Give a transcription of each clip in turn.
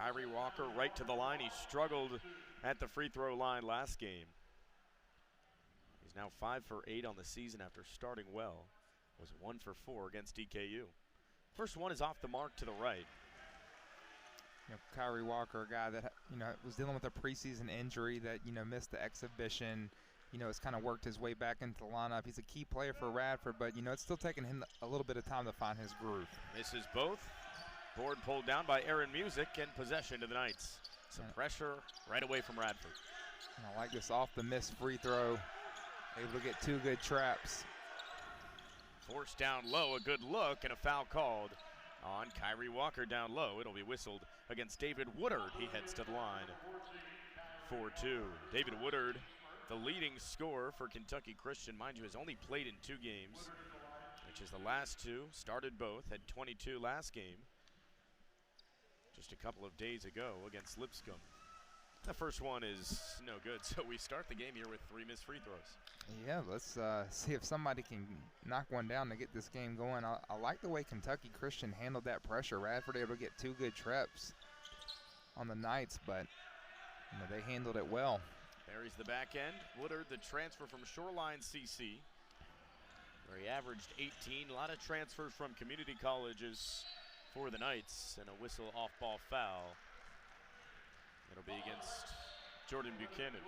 Kyrie Walker right to the line. He struggled at the free throw line last game. He's now 5 for 8 on the season after starting well. Was 1 for 4 against DKU. First one is off the mark to the right. Kyrie Walker, a guy that was dealing with a preseason injury that missed the exhibition. Has kind of worked his way back into the lineup. He's a key player for Radford, but it's still taking him a little bit of time to find his groove. Misses both. Board pulled down by Aaron Music, and possession to the Knights. Some pressure right away from Radford. And I like this off the miss free throw. Able to get 2 good traps. Forced down low, a good look, and a foul called on Kyrie Walker down low. It'll be whistled against David Woodard. He heads to the line. 4-2. David Woodard, the leading scorer for Kentucky Christian. Mind you, has only played in 2 games, which is the last 2. Started both, had 22 last game, just a couple of days ago against Lipscomb. The first one is no good, so we start the game here with 3 missed free throws. Yeah, let's see if somebody can knock one down to get this game going. I like the way Kentucky Christian handled that pressure. Radford able to get 2 good traps on the Knights, but they handled it well. Buries the back end. Woodard, the transfer from Shoreline CC, where he averaged 18. A lot of transfers from community colleges for the Knights, and a whistle off-ball foul. It'll be against Jordan Buchanan.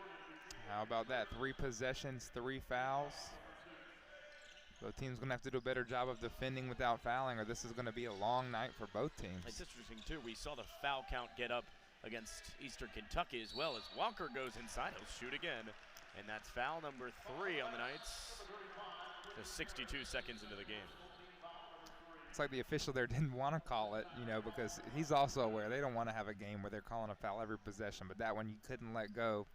How about that? 3 possessions, 3 fouls. Both teams going to have to do a better job of defending without fouling, or this is going to be a long night for both teams. It's interesting, too. We saw the foul count get up against Eastern Kentucky as well. As Walker goes inside, he'll shoot again. And that's foul number 3 on the Knights. Just 62 seconds into the game. It's like the official there didn't want to call it, because he's also aware they don't want to have a game where they're calling a foul every possession, but that one you couldn't let go.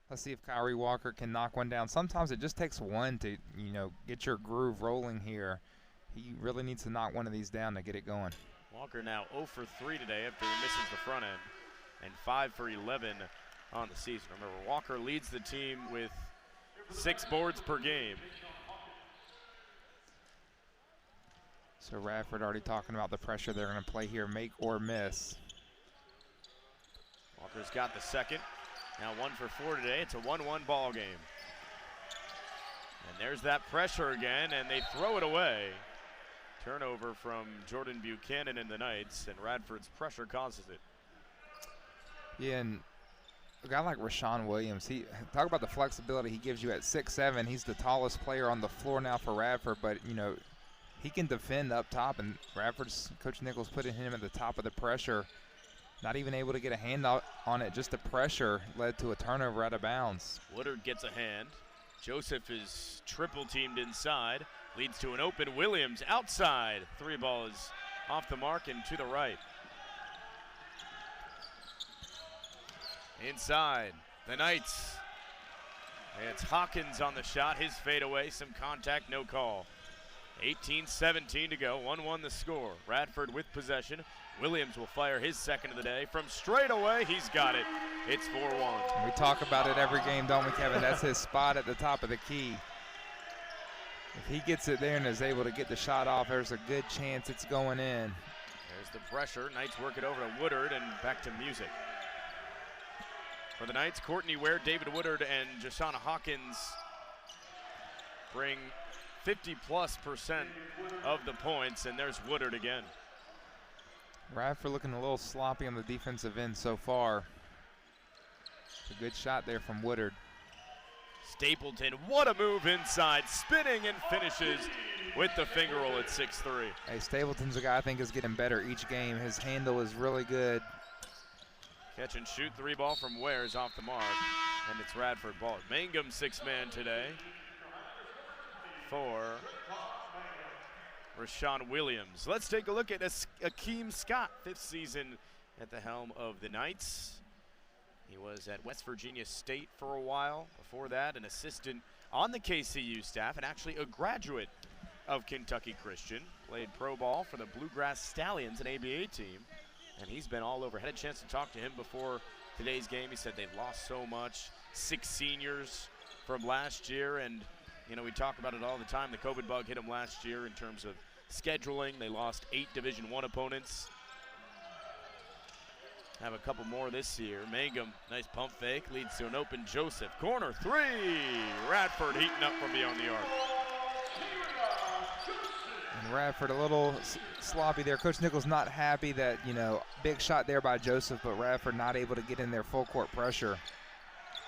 Let's see if Kyrie Walker can knock one down. Sometimes it just takes one to, get your groove rolling here. He really needs to knock one of these down to get it going. Walker now 0 for 3 today after he misses the front end, and 5 for 11 on the season. Remember, Walker leads the team with 6 boards per game. So Radford already talking about the pressure they're going to play here, make or miss. Walker's got the second. Now 1 for 4 today. It's a 1-1 ball game. And there's that pressure again, and they throw it away. Turnover from Jordan Buchanan and the Knights, and Radford's pressure causes it. Yeah, and a guy like Rashawn Williams, talk about the flexibility he gives you at 6'7". He's the tallest player on the floor now for Radford, but, he can defend up top, and Radford's Coach Nichols putting him at the top of the pressure. Not even able to get a hand out on it. Just the pressure led to a turnover out of bounds. Woodard gets a hand. Joseph is triple teamed inside. Leads to an open Williams outside. 3 ball is off the mark and to the right. Inside, the Knights. It's Hawkins on the shot. His fadeaway, some contact, no call. 18-17 to go, 1-1 the score. Radford with possession. Williams will fire his second of the day. From straight away, he's got it. It's 4-1. We talk about it every game, don't we, Kevin? That's his spot at the top of the key. If he gets it there and is able to get the shot off, there's a good chance it's going in. There's the pressure. Knights work it over to Woodard and back to Music. For the Knights, Courtney Ware, David Woodard, and Jashauna Hawkins bring 50+% of the points, and there's Woodard again. Radford looking a little sloppy on the defensive end so far. It's a good shot there from Woodard. Stapleton, what a move inside, spinning and finishes with the finger roll at 6'3". Hey, Stapleton's a guy I think is getting better each game. His handle is really good. Catch and shoot 3 ball from Ware is off the mark, and it's Radford ball. Mangum 6-man today for Rashawn Williams. Let's take a look at Akeem Scott, 5th season at the helm of the Knights. He was at West Virginia State for a while. Before that, an assistant on the KCU staff and actually a graduate of Kentucky Christian. Played pro ball for the Bluegrass Stallions, an ABA team, and he's been all over. Had a chance to talk to him before today's game. He said they've lost so much. 6 seniors from last year, and we talk about it all the time. The COVID bug hit them last year in terms of scheduling. They lost 8 Division I opponents. have a couple more this year. Mangum, nice pump fake, leads to an open Joseph. Corner three, Radford heating up from beyond the arc. And Radford a little sloppy there. Coach Nichols not happy that, you know, big shot there by Joseph, but Radford not able to get in their full court pressure.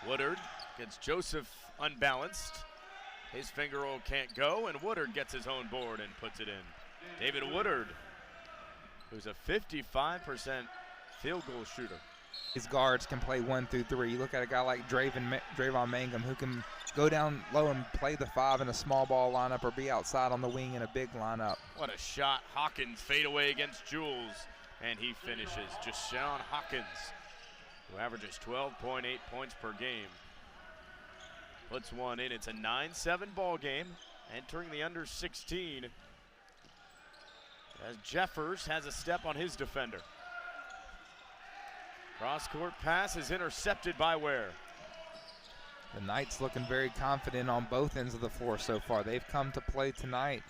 Woodard gets Joseph unbalanced. His finger roll can't go, and Woodard gets his own board and puts it in. David Woodard, who's a 55% field goal shooter. His guards can play 1 through 3. You look at a guy like Drayvon Mangum, who can go down low and play the 5 in a small ball lineup or be outside on the wing in a big lineup. What a shot. Hawkins fade away against Jules, and he finishes. Jashawn Hawkins, who averages 12.8 points per game, puts one in. It's a 9-7 ball game, entering the under 16, as Jeffers has a step on his defender. Cross-court pass is intercepted by Ware. The Knights looking very confident on both ends of the floor so far. They've come to play tonight.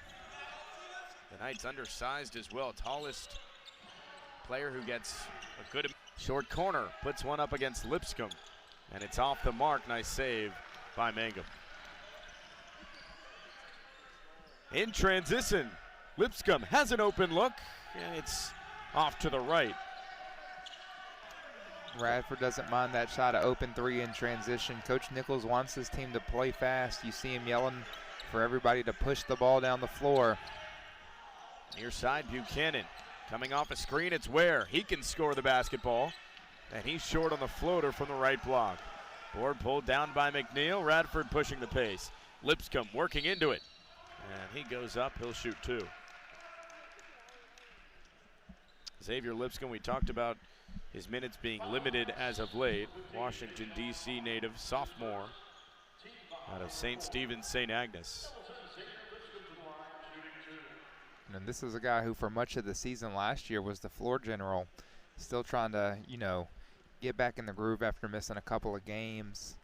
The Knights undersized as well. Tallest player who gets a good short corner. Puts one up against Lipscomb, and it's off the mark. Nice save by Mangum. In transition, Lipscomb has an open look, and it's off to the right. Radford doesn't mind that shot, an open 3 in transition. Coach Nichols wants his team to play fast. You see him yelling for everybody to push the ball down the floor. Near side, Buchanan coming off a screen. It's Ware. He can score the basketball, and he's short on the floater from the right block. Board pulled down by McNeil. Radford pushing the pace. Lipscomb working into it, and he goes up. He'll shoot 2. Xavier Lipscomb, we talked about his minutes being limited as of late. Washington, D.C. native, sophomore out of St. Stephen's, St. Agnes. And this is a guy who for much of the season last year was the floor general, still trying to, you know, get back in the groove after missing a couple of games.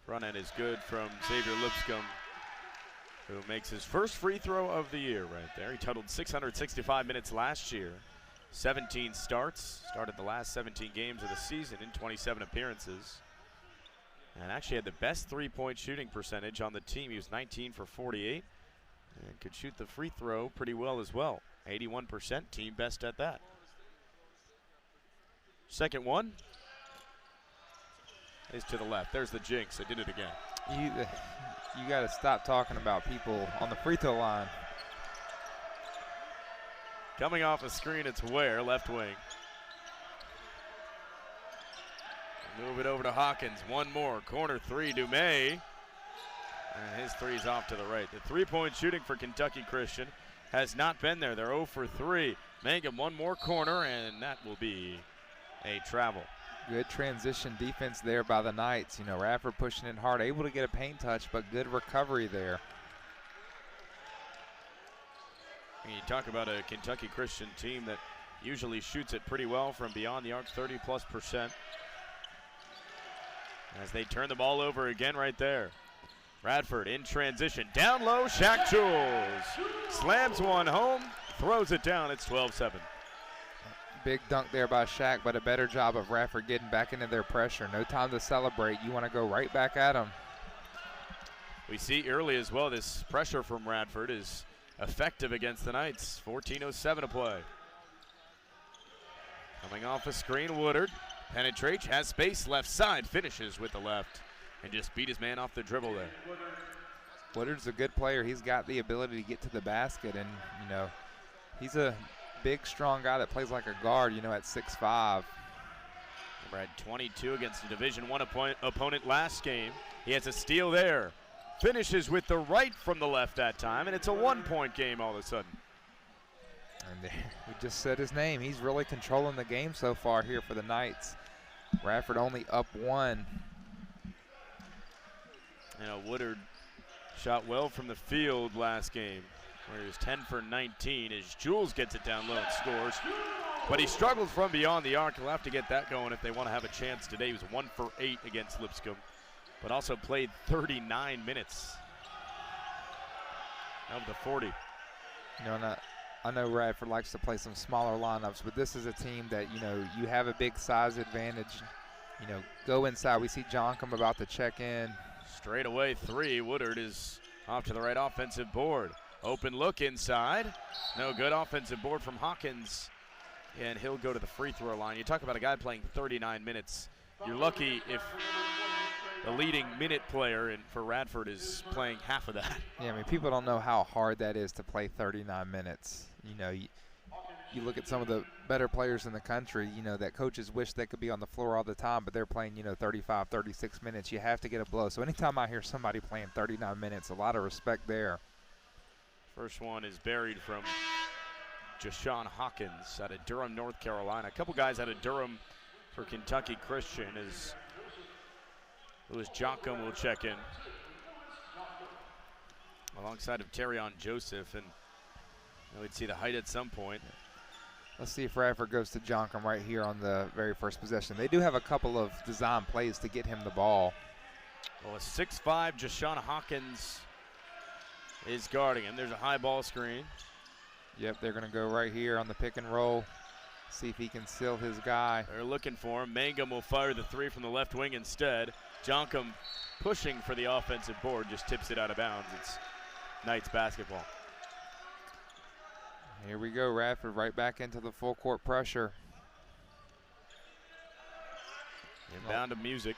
Front end is good from Xavier Lipscomb, who makes his first free throw of the year right there. He totaled 665 minutes last year, 17 starts, started the last 17 games of the season in 27 appearances, and actually had the best three-point shooting percentage on the team. He was 19 for 48 and could shoot the free throw pretty well as well. 81%, team best at that. Second one is to the left. There's the jinx. I did it again. You got to stop talking about people on the free throw line. Coming off a screen, it's Ware, left wing. Move it over to Hawkins. One more. Corner 3, Dumais. And his three's off to the right. The three-point shooting for Kentucky Christian has not been there. They're 0 for 3. Mangum, one more corner, and that will be a travel. Good transition defense there by the Knights. You know, Radford pushing it hard, able to get a paint touch, but good recovery there. And you talk about a Kentucky Christian team that usually shoots it pretty well from beyond the arc, 30+%. As they turn the ball over again right there. Radford in transition, down low, Shaq Jules slams one home, throws it down. It's 12-7. Big dunk there by Shaq, but a better job of Radford getting back into their pressure. No time to celebrate. You want to go right back at them. We see early as well, this pressure from Radford is effective against the Knights. 14:07 to play. Coming off a screen, Woodard penetrates, has space left side, finishes with the left, and just beat his man off the dribble there. Woodard's a good player. He's got the ability to get to the basket, and, you know, he's a big, strong guy that plays like a guard, you know, at 6'5". Had 22 against a Division I opponent last game. He has a steal there. Finishes with the right from the left that time, and it's a one-point game all of a sudden. And we just said his name. He's really controlling the game so far here for the Knights. Radford only up 1. You know, Woodard shot well from the field last game, where he was 10 for 19 as Jules gets it down low and scores. But he struggled from beyond the arc. He'll have to get that going if they want to have a chance today. He was 1 for 8 against Lipscomb, but also played 39 minutes of the 40. You know, I know Radford likes to play some smaller lineups, but this is a team that, you know, you have a big size advantage. You know, go inside. We see Joncom about to check in. Straight away three. Woodard is off to the right offensive board. Open look inside. No good. Offensive board from Hawkins. And he'll go to the free throw line. You talk about a guy playing 39 minutes. You're lucky if the leading minute player for Radford is playing half of that. Yeah, I mean, people don't know how hard that is to play 39 minutes. You know, you look at some of the better players in the country, you know, that coaches wish they could be on the floor all the time, but they're playing, you know, 35, 36 minutes. You have to get a blow. So anytime I hear somebody playing 39 minutes, a lot of respect there. First one is buried from Jashawn Hawkins out of Durham, North Carolina. A couple guys out of Durham for Kentucky Christian as Lewis Joncom will check in alongside of Terrion Joseph, and we'd see the height at some point. Let's see if Radford goes to Joncom right here on the very first possession. They do have a couple of design plays to get him the ball. Well, a 6'5" Jashawn Hawkins is guarding him. There's a high ball screen. Yep, they're going to go right here on the pick and roll. See if he can seal his guy. They're looking for him. Mangum will fire the three from the left wing instead. Joncom pushing for the offensive board, just tips it out of bounds. It's Knights basketball. Here we go, Radford right back into the full court pressure. Inbound to Music.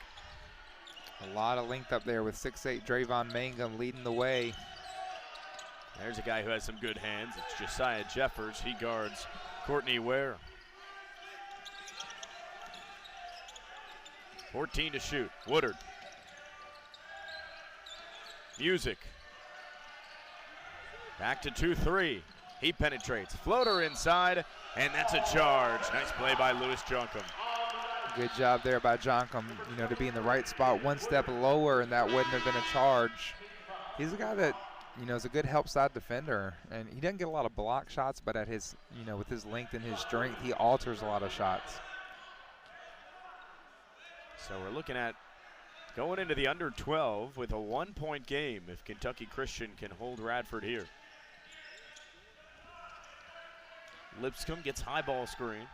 A lot of length up there with 6'8" Drayvon Mangum leading the way. There's a guy who has some good hands. It's Josiah Jeffers. He guards Courtney Ware. 14 to shoot. Woodard. Music. Back to 2-3. He penetrates. Floater inside, and that's a charge. Nice play by Lewis Joncom. Good job there by Joncom, you know, to be in the right spot, one step lower, and that wouldn't have been a charge. He's a guy that, you know, is a good help side defender, and he doesn't get a lot of block shots, but at his, you know, with his length and his strength, he alters a lot of shots. So we're looking at going into the under 12 with a 1-point game if Kentucky Christian can hold Radford here. Lipscomb gets high ball screen.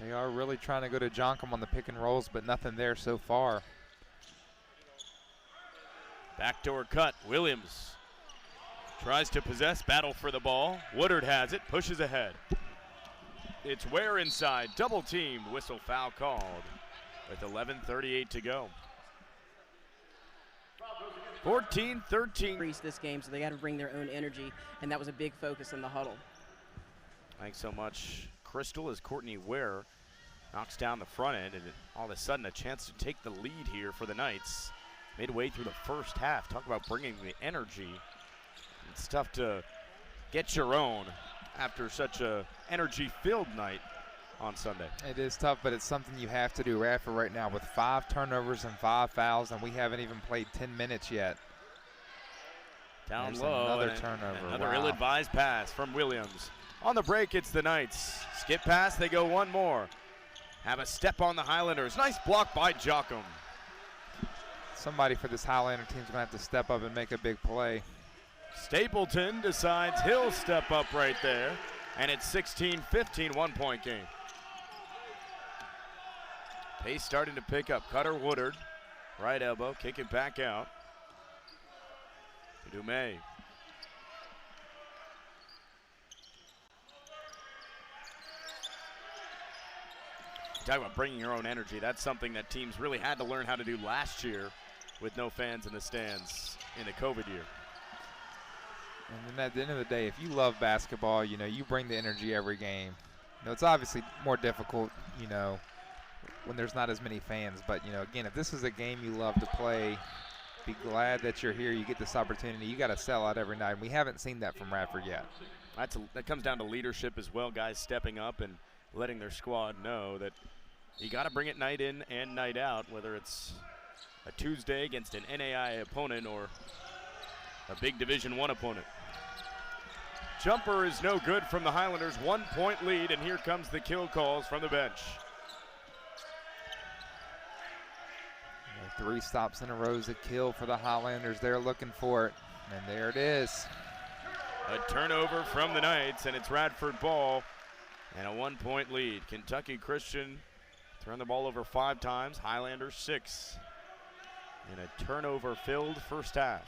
They are really trying to go to Joncom on the pick and rolls, but nothing there so far. Backdoor cut. Williams tries to possess, battle for the ball. Woodard has it, pushes ahead. It's Ware inside, double teamed, whistle foul called with 11:38 to go. 14-13. This game, so they got to bring their own energy, and that was a big focus in the huddle. Thanks so much, Crystal, as Courtney Ware knocks down the front end, and all of a sudden a chance to take the lead here for the Knights. Midway through the first half. Talk about bringing the energy. It's tough to get your own after such a energy-filled night on Sunday. It is tough, but it's something you have to do. Radford right now with 5 turnovers and 5 fouls, and we haven't even played 10 minutes yet. Down There's low. Another turnover. Another wow. ill-advised pass from Williams. On the break, it's the Knights. Skip pass, they go one more. Have a step on the Highlanders. Nice block by Joncom. Somebody for this Highlander team's going to have to step up and make a big play. Stapleton decides he'll step up right there. And it's 16-15, 1-point game. Pace starting to pick up. Cutter Woodard, right elbow, kick it back out to Dumais. Talk about bringing your own energy. That's something that teams really had to learn how to do last year with no fans in the stands in the COVID year. And then at the end of the day, if you love basketball, you know, you bring the energy every game. You know, it's obviously more difficult, you know, when there's not as many fans. But, you know, again, if this is a game you love to play, be glad that you're here. You get this opportunity. You got to sell out every night. And we haven't seen that from Radford yet. That comes down to leadership as well, guys stepping up and letting their squad know that you got to bring it night in and night out, whether it's a Tuesday against an NAIA opponent or a big Division I opponent. Jumper is no good from the Highlanders. 1-point lead, and here comes the kill calls from the bench. 3 stops in a row is a kill for the Highlanders. They're looking for it, and there it is. A turnover from the Knights, and it's Radford ball and a 1-point lead. Kentucky Christian turned the ball over 5 times, Highlanders 6. In a turnover-filled first half.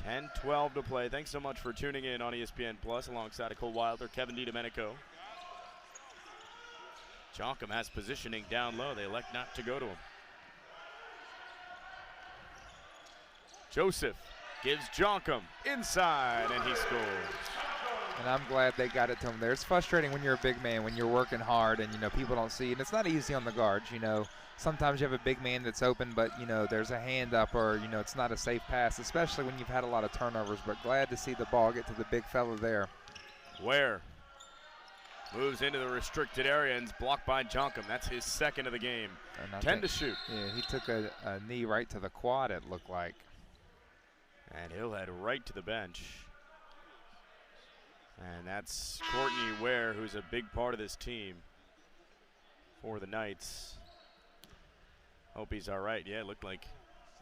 10-12 to play. Thanks so much for tuning in on ESPN Plus alongside Nicole Wilder, Kevin DiDomenico. Jonkum has positioning down low. They elect not to go to him. Joseph gives Jonkum inside, and he scores. And I'm glad they got it to him there. It's frustrating when you're a big man, when you're working hard and, people don't see. And it's not easy on the guards, Sometimes you have a big man that's open, but, there's a hand up or, it's not a safe pass, especially when you've had a lot of turnovers. But glad to see the ball get to the big fella there. Ware moves into the restricted area and is blocked by Jonkum. That's his second of the game. 10 to shoot. Yeah, he took a knee right to the quad, it looked like. And he'll head right to the bench. And that's Courtney Ware, who's a big part of this team for the Knights. Hope he's all right. Yeah, it looked like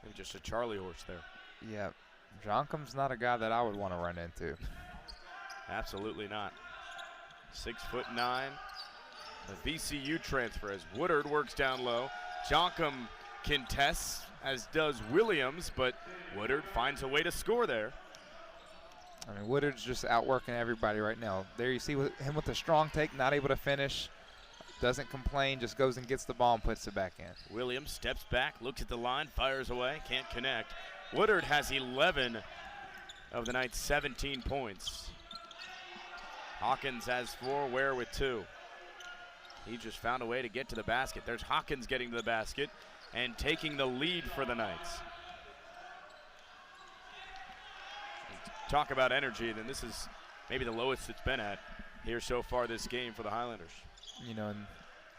maybe just a Charlie horse there. Yeah, Jonkum's not a guy that I would want to run into. Absolutely not. 6'9", a VCU transfer as Woodard works down low. Jonkum contests, as does Williams, but Woodard finds a way to score there. I mean, Woodard's just outworking everybody right now. There you see him with a strong take, not able to finish. Doesn't complain, just goes and gets the ball and puts it back in. Williams steps back, looks at the line, fires away, can't connect. Woodard has 11 of the night's 17 points. Hawkins has 4, Ware with 2. He just found a way to get to the basket. There's Hawkins getting to the basket and taking the lead for the Knights. Talk about energy, then this is maybe the lowest it's been at here so far this game for the Highlanders. And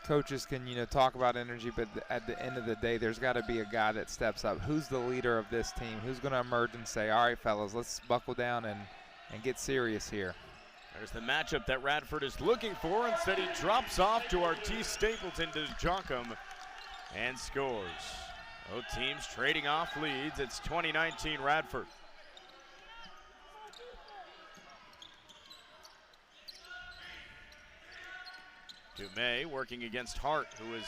coaches can, talk about energy, but at the end of the day, there's got to be a guy that steps up. Who's the leader of this team? Who's going to emerge and say, all right, fellas, let's buckle down and get serious here. There's the matchup that Radford is looking for. Instead, he drops off to Artis Stapleton to Jonkum and scores. Both teams trading off leads. It's 2019 Radford. Dumais working against Hart, who was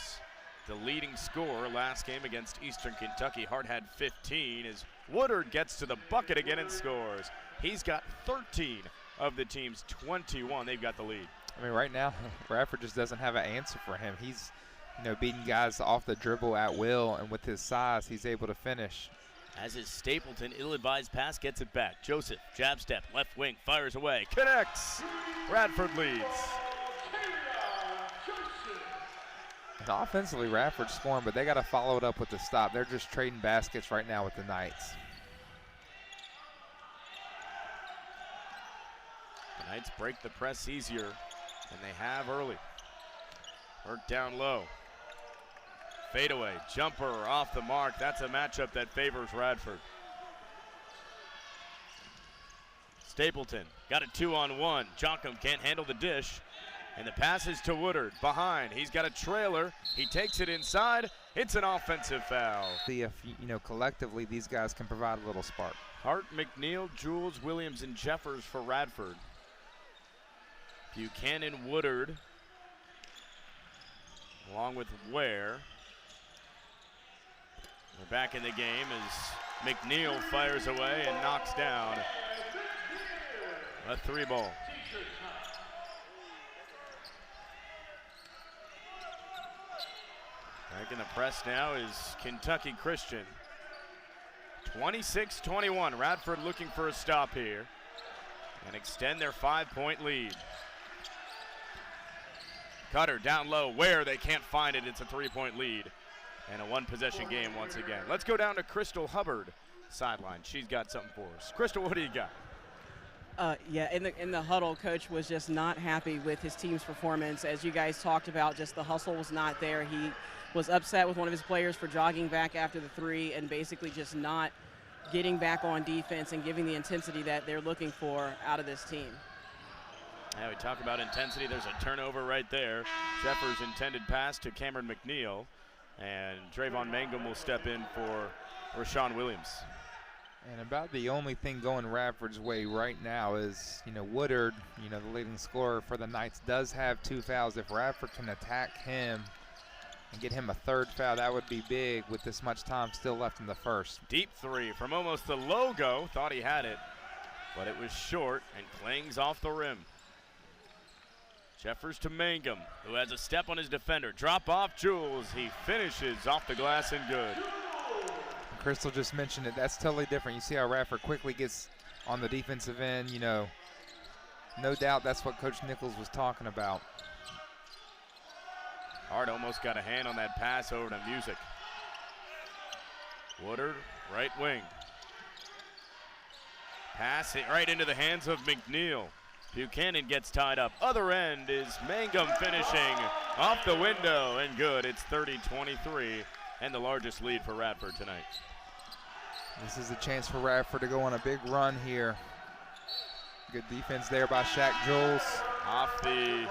the leading scorer last game against Eastern Kentucky. Hart had 15 as Woodard gets to the bucket again and scores. He's got 13 of the team's 21. They've got the lead. I mean, right now, Radford just doesn't have an answer for him. He's, beating guys off the dribble at will, and with his size, he's able to finish. As his Stapleton, ill-advised pass gets it back. Joseph, jab step, left wing, fires away, connects. Radford leads. And offensively, Radford's scoring, but they got to follow it up with the stop. They're just trading baskets right now with the Knights. The Knights break the press easier than they have early. Work down low. Fadeaway, jumper off the mark. That's a matchup that favors Radford. Stapleton got a 2-on-1. Jonkum can't handle the dish. And the pass is to Woodard, behind. He's got a trailer. He takes it inside. It's an offensive foul. See if, collectively these guys can provide a little spark. Hart, McNeil, Jules, Williams, and Jeffers for Radford. Buchanan, Woodard, along with Ware. We're back in the game as McNeil fires away and knocks down a 3-ball. Back in the press now is Kentucky Christian. 26-21. Radford looking for a stop here and extend their 5-point lead. Cutter down low. Where they can't find it. It's a 3-point lead and a 1-possession game once again. Let's go down to Crystal Hubbard sideline. She's got something for us. Crystal, what do you got? Yeah, in the huddle, Coach was just not happy with his team's performance. As you guys talked about, just the hustle was not there. He was upset with one of his players for jogging back after the 3 and basically just not getting back on defense and giving the intensity that they're looking for out of this team. Yeah, we talk about intensity. There's a turnover right there. Jeffers' intended pass to Cameron McNeil, and Drayvon Mangum will step in for Rashawn Williams. And about the only thing going Radford's way right now is, Woodard, the leading scorer for the Knights, does have 2 fouls. If Radford can attack him and get him a 3rd foul, that would be big with this much time still left in the first. Deep three from almost the logo. Thought he had it, but it was short and clings off the rim. Jeffers to Mangum, who has a step on his defender. Drop off Jules. He finishes off the glass and good. Crystal just mentioned it. That's totally different. You see how Radford quickly gets on the defensive end. No doubt that's what Coach Nichols was talking about. Hart almost got a hand on that pass over to Music. Woodard, right wing. Pass it right into the hands of McNeil. Buchanan gets tied up. Other end is Mangum finishing off the window and good. It's 30-23 and the largest lead for Radford tonight. This is a chance for Radford to go on a big run here. Good defense there by Shaq Jules. Off the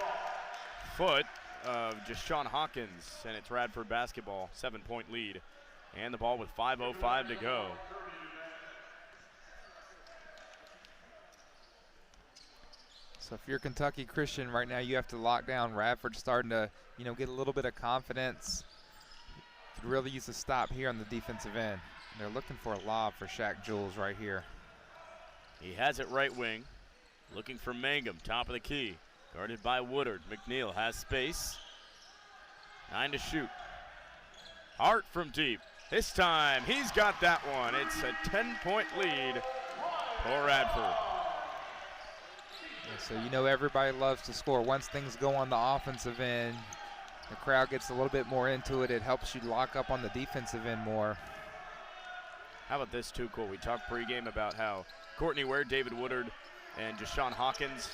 foot of Deshaun Hawkins, and it's Radford basketball, 7-point lead. And the ball with 5:05 to go. So if you're Kentucky Christian right now, you have to lock down. Radford starting to, get a little bit of confidence. Could really use a stop here on the defensive end. They're looking for a lob for Shaq Jules right here. He has it right wing. Looking for Mangum, top of the key. Guarded by Woodard. McNeil has space. 9 to shoot. Hart from deep. This time he's got that one. It's a 10-point lead for Radford. Yeah, so everybody loves to score. Once things go on the offensive end, the crowd gets a little bit more into it. It helps you lock up on the defensive end more. How about this too, Cole? We talked pregame about how Courtney Ware, David Woodard, and Deshaun Hawkins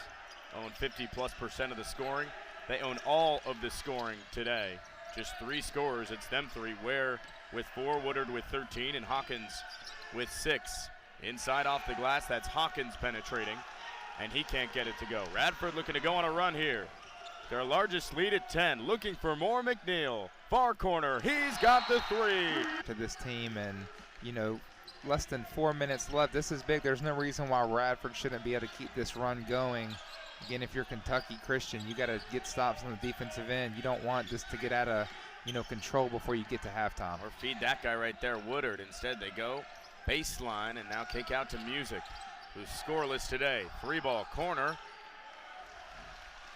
own 50+% of the scoring. They own all of the scoring today. Just 3 scorers. It's them 3. Ware with 4, Woodard with 13, and Hawkins with 6. Inside off the glass, that's Hawkins penetrating, and he can't get it to go. Radford looking to go on a run here. Their largest lead at 10. Looking for more McNeil. Far corner. He's got the 3. To this team, and less than 4 minutes left. This is big. There's no reason why Radford shouldn't be able to keep this run going. Again, if you're Kentucky Christian, you got to get stops on the defensive end. You don't want this to get out of, control before you get to halftime. Or feed that guy right there, Woodard. Instead, they go baseline and now kick out to Music, who's scoreless today. 3-ball corner.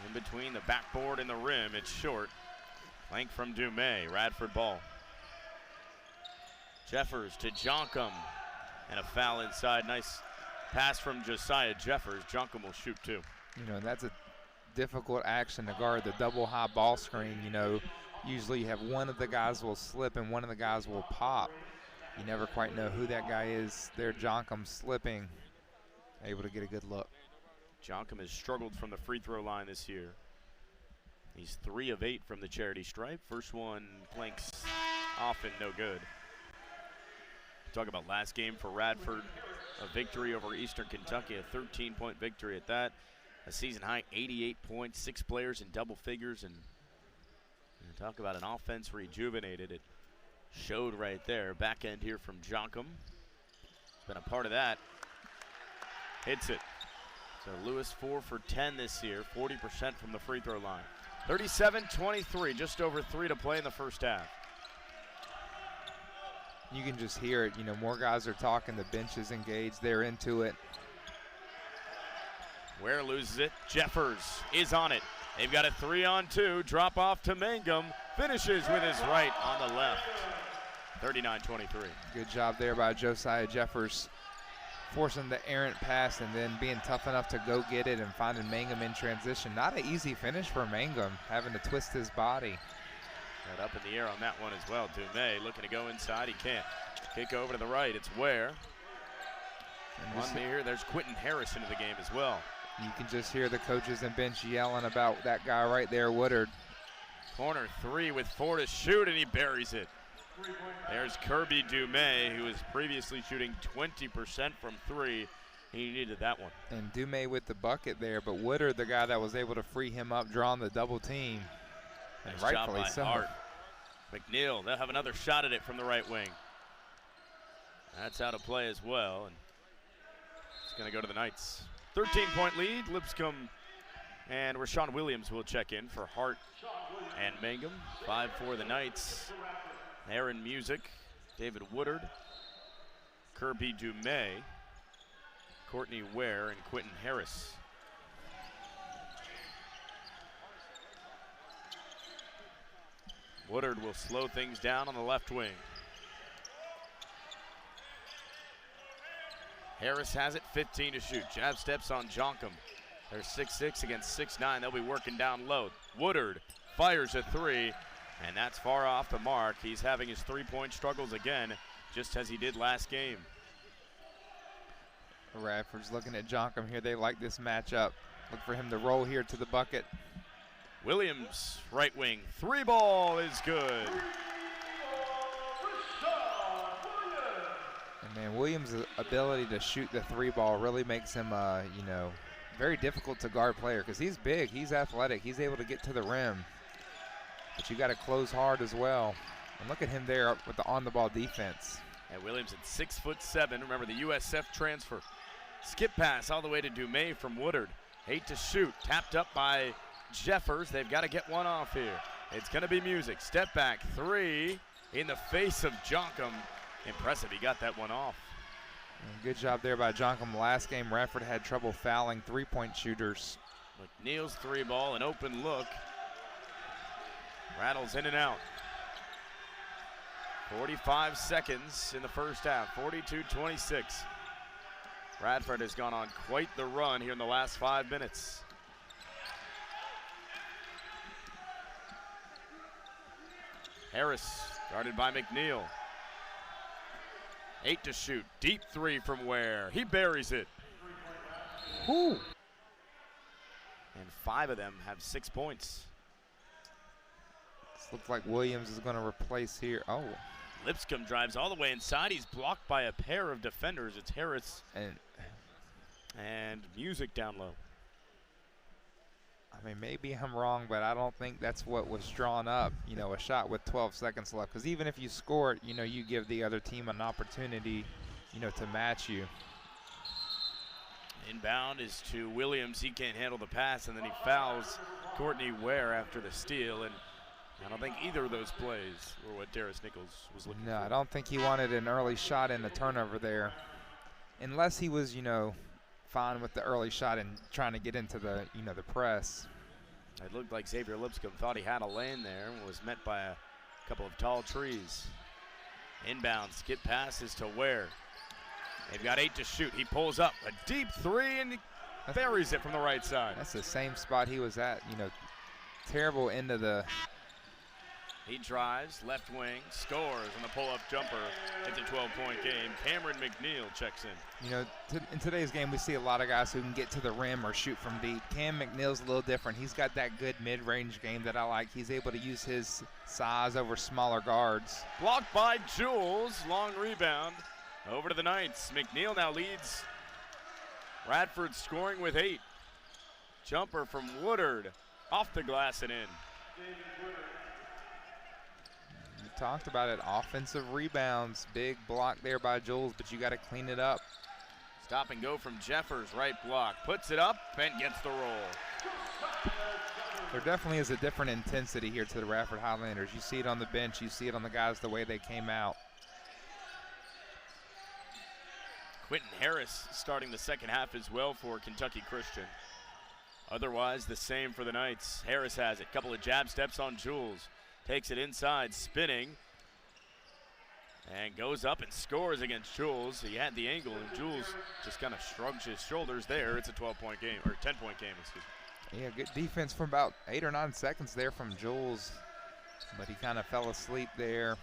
In between the backboard and the rim, it's short. Flank from Dumais, Radford ball. Jeffers to Jonkum, and a foul inside. Nice pass from Josiah Jeffers. Jonkum will shoot 2. That's a difficult action to guard the double high ball screen. Usually you have one of the guys will slip and one of the guys will pop. You never quite know who that guy is. There, Jonkum slipping, able to get a good look. Jonkum has struggled from the free throw line this year. He's 3 of 8 from the charity stripe. First one flanks off and no good. Talk about last game for Radford, a victory over Eastern Kentucky, a 13-point victory at that. A season high 88 points, 6 players in double figures, and talk about an offense rejuvenated. It showed right there. Back end here from Jonkum. It's been a part of that. Hits it. So Lewis 4 for 10 this year, 40% from the free throw line. 37-23, just over 3 to play in the first half. You can just hear it. More guys are talking. The bench is engaged. They're into it. Ware loses it. Jeffers is on it. They've got a 3-on-2. Drop off to Mangum. Finishes with his right on the left. 39-23. Good job there by Josiah Jeffers, forcing the errant pass and then being tough enough to go get it and finding Mangum in transition. Not an easy finish for Mangum, having to twist his body. Right up in the air on that one as well. Dumais looking to go inside. He can't. Kick over to the right. It's Ware. On here, there's Quentin Harris into the game as well. You can just hear the coaches and bench yelling about that guy right there, Woodard. Corner 3 with 4 to shoot, and he buries it. There's Kirby Dumais, who was previously shooting 20% from 3. He needed that one. And Dumais with the bucket there, but Woodard, the guy that was able to free him up, drawing the double team. And nice rightfully job by so. Hart. McNeil, they'll have another shot at it from the right wing. That's out of play as well. And it's going to go to the Knights. 13-point lead. Lipscomb and Rashawn Williams will check in for Hart and Mangum. 5 for the Knights. Aaron Music, David Woodard, Kirby Dumais, Courtney Ware, and Quentin Harris. Woodard will slow things down on the left wing. Harris has it, 15 to shoot. Jab steps on Jonkum. They're 6'6" against 6'9". They'll be working down low. Woodard fires a three, and that's far off the mark. He's having his three-point struggles again, just as he did last game. Radford's looking at Jonkum here. They like this matchup. Look for him to roll here to the bucket. Williams, right wing, three ball is good. And man, Williams' ability to shoot the three ball really makes him, very difficult to guard player because he's big, he's athletic, he's able to get to the rim. But you got to close hard as well. And look at him there with the on-the-ball defense. And Williams at 6'7". Remember the USF transfer. Skip pass all the way to Dumais from Woodard. 8 to shoot, tapped up by Jeffers. They've got to get one off here. It's going to be Music. Step back three in the face of Jonkum. Impressive, he got that one off. And good job there by Jonkum. Last game, Radford had trouble fouling three-point shooters. McNeil's three ball, an open look. Rattles in and out. 45 seconds in the first half, 42-26. Radford has gone on quite the run here in the last 5 minutes. Harris guarded by McNeil. 8 to shoot, deep three from Ware. He buries it. Woo. And 5 of them have 6 points. This looks like Williams is going to replace here. Oh. Lipscomb drives all the way inside. He's blocked by a pair of defenders. It's Harris and Music down low. I mean, maybe I'm wrong, but I don't think that's what was drawn up, a shot with 12 seconds left. Because even if you score it, you give the other team an opportunity, to match you. Inbound is to Williams. He can't handle the pass, and then he fouls Courtney Ware after the steal. And I don't think either of those plays were what Darius Nichols was looking for. No, I don't think he wanted an early shot and a turnover there. Unless he was, fine with the early shot and trying to get into the, the press. It looked like Xavier Lipscomb thought he had a lane there and was met by a couple of tall trees. Inbound, skip passes to Ware. They've got 8 to shoot. He pulls up a deep three and he buries it from the right side. That's the same spot he was at, terrible end of the. He drives, left wing, scores on the pull-up jumper. It's a 12-point game. Cameron McNeil checks in. In today's game, we see a lot of guys who can get to the rim or shoot from deep. Cam McNeil's a little different. He's got that good mid-range game that I like. He's able to use his size over smaller guards. Blocked by Jules. Long rebound. Over to the Knights. McNeil now leads Radford scoring with 8. Jumper from Woodard. Off the glass and in. Talked about it, offensive rebounds, big block there by Jules, but you got to clean it up. Stop and go from Jeffers, right block, puts it up and gets the roll. There definitely is a different intensity here to the Radford Highlanders. You see it on the bench, you see it on the guys the way they came out. Quentin Harris starting the second half as well for Kentucky Christian. Otherwise the same for the Knights. Harris has it, couple of jab steps on Jules. Takes it inside, spinning, and goes up and scores against Jules. He had the angle, and Jules just kind of shrugs his shoulders there. It's a 12-point game, or 10-point game, excuse me. Yeah, good defense from about 8 or 9 seconds there from Jules, but he kind of fell asleep there.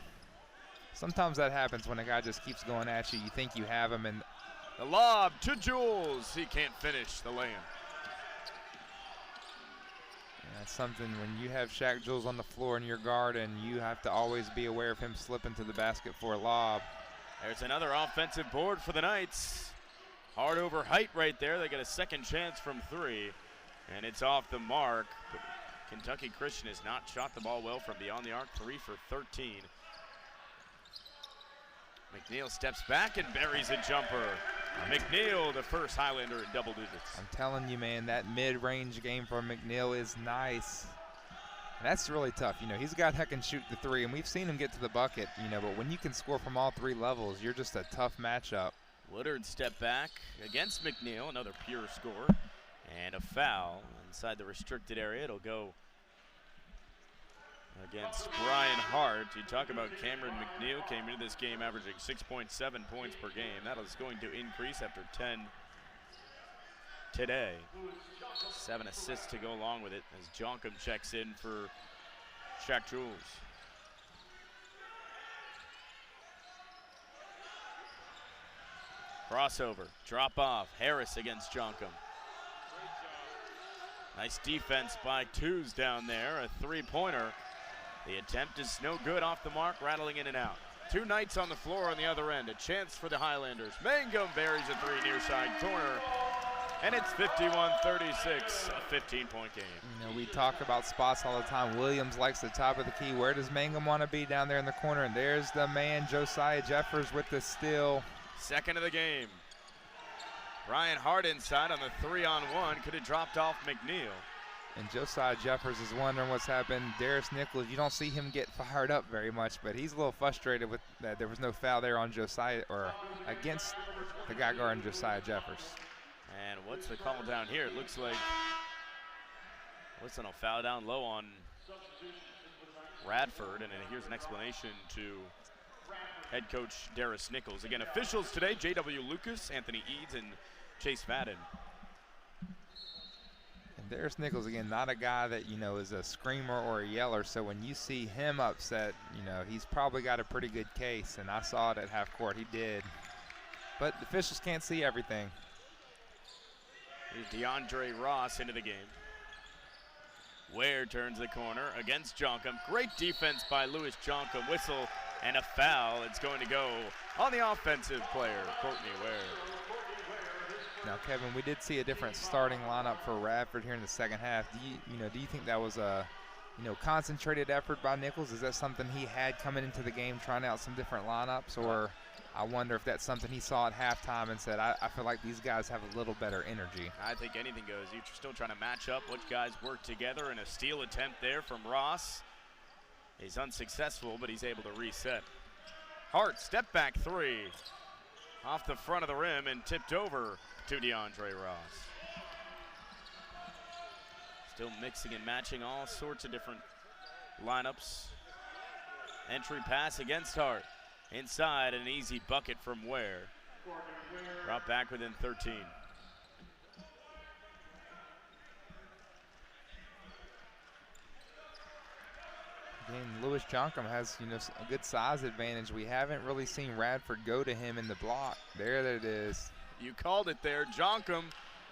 Sometimes that happens when a guy just keeps going at you. You think you have him, and the lob to Jules. He can't finish the lane. That's something when you have Shaq Jules on the floor in your guard, and you have to always be aware of him slipping to the basket for a lob. There's another offensive board for the Knights. Hard over height right there. They get a second chance from 3, and it's off the mark. But Kentucky Christian has not shot the ball well from beyond the arc. 3 for 13. McNeil steps back and buries a jumper. McNeil, the first Highlander in double digits. I'm telling you, man, that mid-range game for McNeil is nice. And that's really tough. You know, he's a guy that can shoot the three, and we've seen him get to the bucket, you know, but when you can score from all three levels, you're just a tough matchup. Woodard step back against McNeil, another pure score, and a foul inside the restricted area. It'll go against Brian Hart. You talk about Cameron McNeil, came into this game averaging 6.7 points per game. That is going to increase after 10 today. 7 assists to go along with it as Jonkum checks in for Shaq Jules. Crossover, drop off, Harris against Jonkum. Nice defense by Twos down there, a three-pointer. The attempt is no good, off the mark, rattling in and out. Two Knights on the floor on the other end, a chance for the Highlanders. Mangum buries a three near side corner, and it's 51-36, a 15-point game. You know, we talk about spots all the time. Williams likes the top of the key. Where does Mangum want to be? Down there in the corner, and there's the man, Josiah Jeffers with the steal. Second of the game. Brian Hart inside on the 3-on-1, could have dropped off McNeil. And Josiah Jeffers is wondering what's happened. Darius Nichols, you don't see him get fired up very much, but he's a little frustrated with that there was no foul there on Josiah, or against the guy guarding Josiah Jeffers. And what's the call down here? It looks like a foul down low on Radford, and here's an explanation to head coach Darius Nichols. Again, officials today, J.W. Lucas, Anthony Eads, and Chase Fadden. And Darius Nichols, again, not a guy that, you know, is a screamer or a yeller, so when you see him upset, you know, he's probably got a pretty good case, and I saw it at half court. He did. But the officials can't see everything. Here's DeAndre Ross into the game. Ware turns the corner against Jonkum. Great defense by Lewis Jonkum. Whistle and a foul. It's going to go on the offensive player, Courtney Ware. Now, Kevin, we did see a different starting lineup for Radford here in the second half. Do you think that was a, concentrated effort by Nichols? Is that something he had coming into the game, trying out some different lineups, or I wonder if that's something he saw at halftime and said, I feel like these guys have a little better energy? I think anything goes. You're still trying to match up which guys work together, and a steal attempt there from Ross. He's unsuccessful, but he's able to reset. Hart, step back three. Off the front of the rim and tipped over to DeAndre Ross. Still mixing and matching all sorts of different lineups. Entry pass against Hart. Inside, an easy bucket from Ware. Brought back within 13. Again, Lewis Jonkum has, a good size advantage. We haven't really seen Radford go to him in the block. There it is. You called it there. Jonkum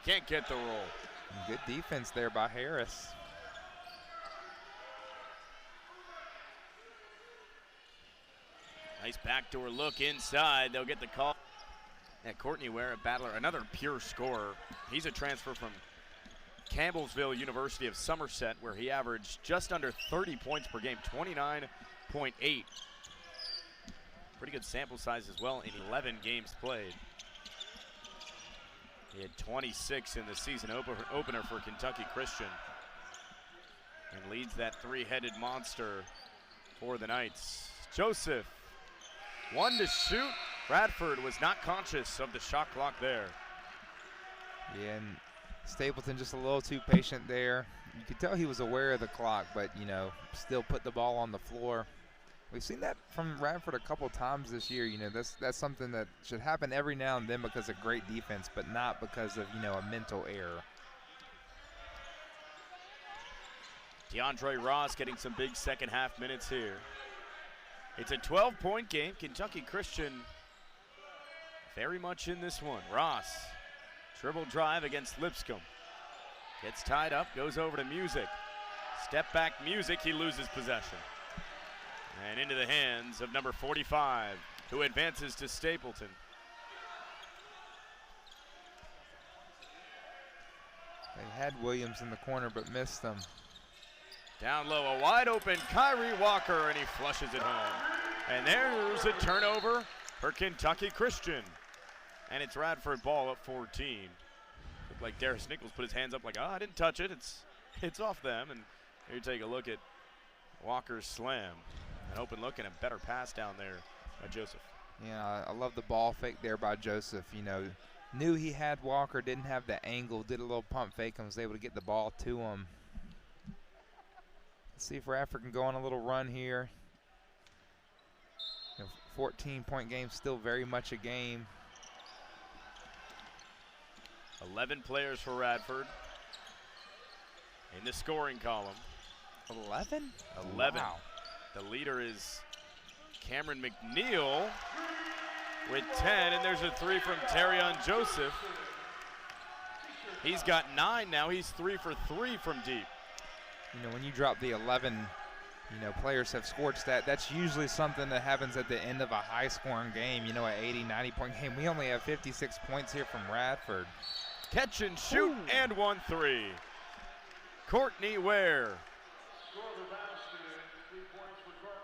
can't get the roll. And good defense there by Harris. Nice backdoor look inside. They'll get the call. And Courtney Ware, a battler, another pure scorer. He's a transfer from Campbellsville University of Somerset, where he averaged just under 30 points per game, 29.8. Pretty good sample size as well in 11 games played. He had 26 in the season opener for Kentucky Christian, and leads that three-headed monster for the Knights. Joseph, one to shoot. Radford was not conscious of the shot clock there. Yeah, and Stapleton just a little too patient there. You could tell he was aware of the clock, but, still put the ball on the floor. We've seen that from Radford a couple times this year. That's something that should happen every now and then because of great defense, but not because of, a mental error. DeAndre Ross getting some big second half minutes here. It's a 12-point game. Kentucky Christian very much in this one. Ross, dribble drive against Lipscomb. Gets tied up, goes over to Music. Step back Music, he loses possession. And into the hands of number 45, who advances to Stapleton. They had Williams in the corner but missed them. Down low, a wide open Kyrie Walker, and he flushes it home. And there's a turnover for Kentucky Christian. And it's Radford ball up 14. Looked like Darius Nichols put his hands up like, oh, I didn't touch it. It's off them. And here you take a look at Walker's slam. An open look and a better pass down there by Joseph. Yeah, I love the ball fake there by Joseph. You know, knew he had Walker, didn't have the angle, did a little pump fake and was able to get the ball to him. Let's see if Radford can go on a little run here. 14-point game, still very much a game. 11 players for Radford in the scoring column. 11? 11. Wow. The leader is Cameron McNeil with 10, and there's a 3 from Terrion Joseph. He's got 9 now. He's 3 for 3 from deep. You know, when you drop the 11, you know, players have scored stat, that's usually something that happens at the end of a high-scoring game, you know, an 80, 90-point game. We only have 56 points here from Radford. Catch and shoot. Ooh. And 1-3. Courtney Ware.